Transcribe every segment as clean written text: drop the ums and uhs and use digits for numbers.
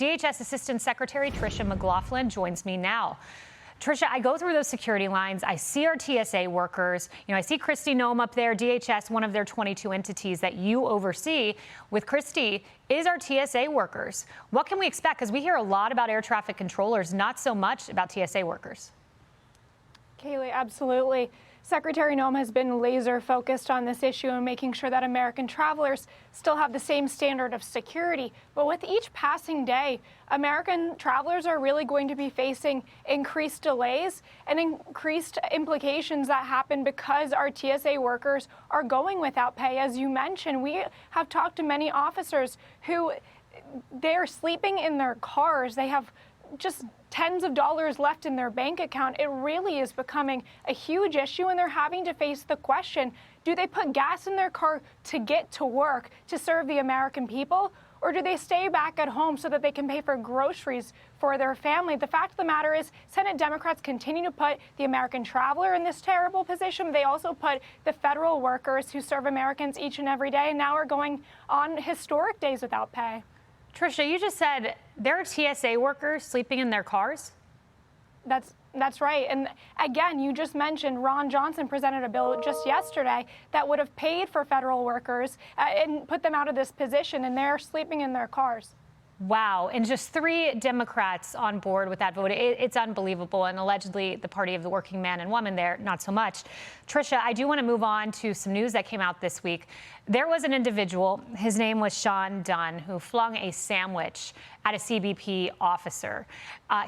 DHS Assistant Secretary Tricia McLaughlin joins me now. Tricia, I go through those security lines. I see our TSA workers. I see Kristi Noem up there, DHS, one of their 22 entities that you oversee. With Kristi is our TSA workers. What can we expect? Because we hear a lot about air traffic controllers, not so much about TSA workers. Kaylee, absolutely. Secretary Noem has been laser focused on this issue and making sure that American travelers still have the same standard of security. But with each passing day, American travelers are really going to be facing increased delays and increased implications that happen because our TSA workers are going without pay. As you mentioned, we have talked to many officers who they're sleeping in their cars. They have just tens of dollars left in their bank account. It really is becoming a huge issue, and they're having to face the question, do they put gas in their car to get to work to serve the American people, or do they stay back at home so that they can pay for groceries for their family? The fact of the matter is, Senate Democrats continue to put the American traveler in this terrible position. They also put the federal workers who serve Americans each and every day, and now are going on historic days without pay. Tricia, you just said there are TSA workers sleeping in their cars? That's right. And again, you just mentioned Ron Johnson presented a bill just yesterday that would have paid for federal workers and put them out of this position, and they're sleeping in their cars. Wow. And just 3 Democrats on board with that vote. It's unbelievable. And allegedly the party of the working man and woman there, not so much. Tricia, I do want to move on to some news that came out this week. There was an individual, his name was Sean Dunn, who flung a sandwich at a CBP officer.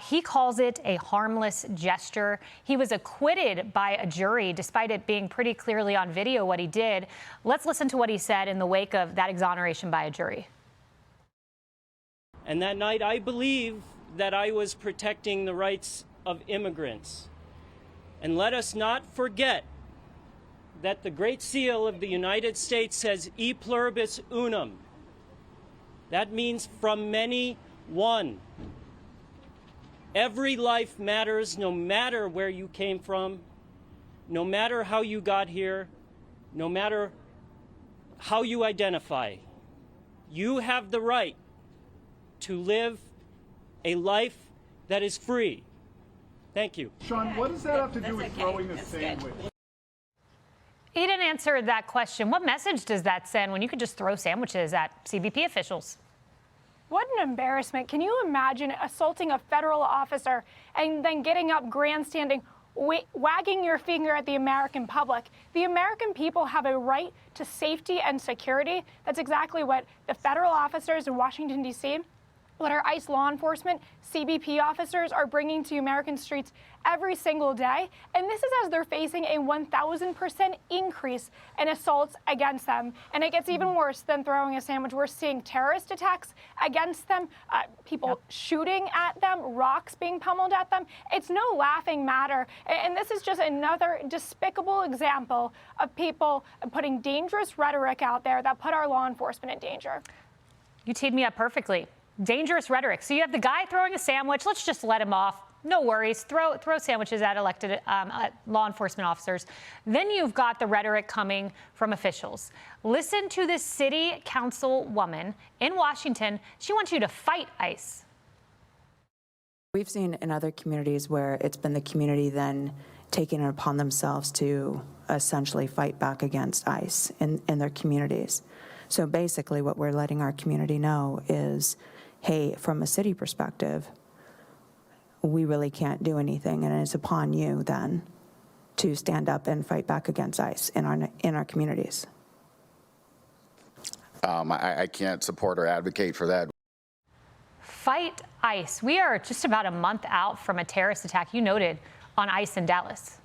He calls it a harmless gesture. He was acquitted by a jury, despite it being pretty clearly on video what he did. Let's listen to what he said in the wake of that exoneration by a jury. And that night, I believe that I was protecting the rights of immigrants. And let us not forget that the Great Seal of the United States says e pluribus unum. That means from many, one. Every life matters, no matter where you came from, no matter how you got here, no matter how you identify. You have the right to live a life that is free. Thank you. Sean, what does that have to do with throwing a sandwich? He didn't answer that question. What message does that send when you could just throw sandwiches at CBP officials? What an embarrassment. Can you imagine assaulting a federal officer and then getting up grandstanding, wagging your finger at the American public? The American people have a right to safety and security. That's exactly what the federal officers in Washington, D.C., what our ICE law enforcement, CBP officers are bringing to American streets every single day. And this is as they're facing a 1,000% increase in assaults against them. And it gets even worse than throwing a sandwich. We're seeing terrorist attacks against them, people shooting at them, rocks being pummeled at them. It's no laughing matter. And this is just another despicable example of people putting dangerous rhetoric out there that put our law enforcement in danger. You teed me up perfectly. Dangerous rhetoric. So you have the guy throwing a sandwich. Let's just let him off. No worries. Throw sandwiches at elected law enforcement officers. Then you've got the rhetoric coming from officials. Listen to this city council woman in Washington. She wants you to fight ICE. We've seen in other communities where it's been the community then taking it upon themselves to essentially fight back against ICE in their communities. So basically what we're letting our community know is, hey, from a city perspective, we really can't do anything, and it's upon you then to stand up and fight back against ICE in our communities. I can't support or advocate for that. Fight ICE. We are just about a month out from a terrorist attack, you noted, on ICE in Dallas.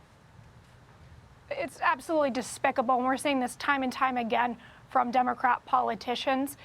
It's absolutely despicable, and we're seeing this time and time again from Democrat politicians.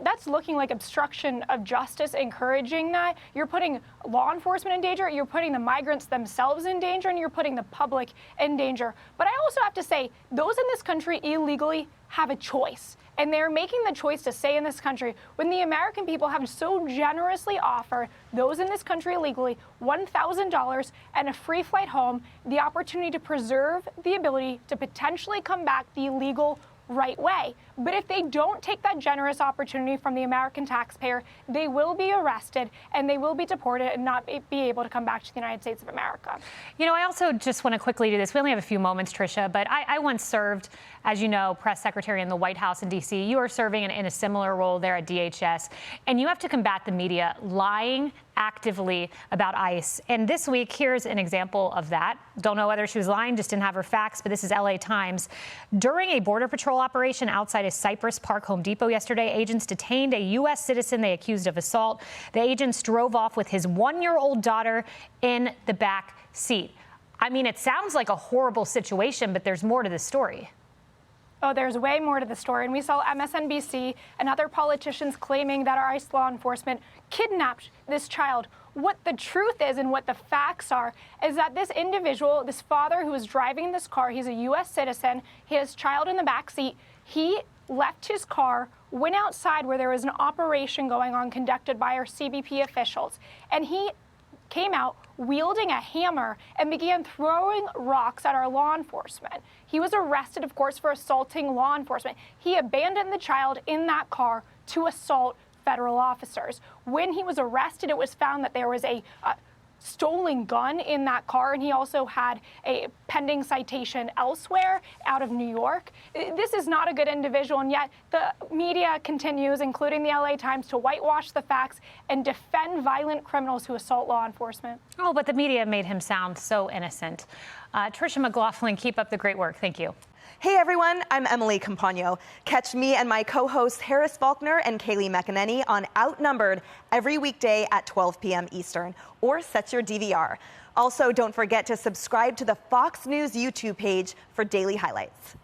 That's looking like obstruction of justice, encouraging that. You're putting law enforcement in danger, you're putting the migrants themselves in danger, and you're putting the public in danger. But I also have to say, those in this country illegally have a choice. And they're making the choice to stay in this country when the American people have so generously offered those in this country illegally $1,000 and a free flight home, the opportunity to preserve the ability to potentially come back the legal right way. But if they don't take that generous opportunity from the American taxpayer, they will be arrested and they will be deported and not be able to come back to the United States of America. You know, I also just want to quickly do this. We only have a few moments, Tricia, but I once served, as you know, press secretary in the White House in D.C. You are serving in a similar role there at DHS, and you have to combat the media lying actively about ICE. And this week, here's an example of that. Don't know whether she was lying, just didn't have her facts, but this is LA Times. During a Border Patrol operation outside a Cypress Park Home Depot yesterday, agents detained a U.S. citizen they accused of assault. The agents drove off with his 1-year-old daughter in the back seat. I mean, it sounds like a horrible situation, but there's more to the story. Oh, there's way more to the story. And we saw MSNBC and other politicians claiming that our ICE law enforcement kidnapped this child. What the truth is and what the facts are is that this individual, this father who was driving this car, he's a U.S. citizen, he has a child in the back seat. He left his car, went outside where there was an operation going on conducted by our CBP officials, and he came out wielding a hammer and began throwing rocks at our law enforcement. He was arrested, of course, for assaulting law enforcement. He abandoned the child in that car to assault federal officers. When he was arrested, it was found that there was a stolen gun in that car, and he also had a pending citation elsewhere out of New York. This is not a good individual, and yet the media continues, including the LA Times, to whitewash the facts and defend violent criminals who assault law enforcement. Oh, but the media made him sound so innocent. Tricia McLaughlin, keep up the great work. Thank you. Hey everyone, I'm Emily Campagno. Catch me and my co-hosts Harris Faulkner and Kaylee McEnany on Outnumbered every weekday at 12 p.m. Eastern, or set your DVR. Also, don't forget to subscribe to the Fox News YouTube page for daily highlights.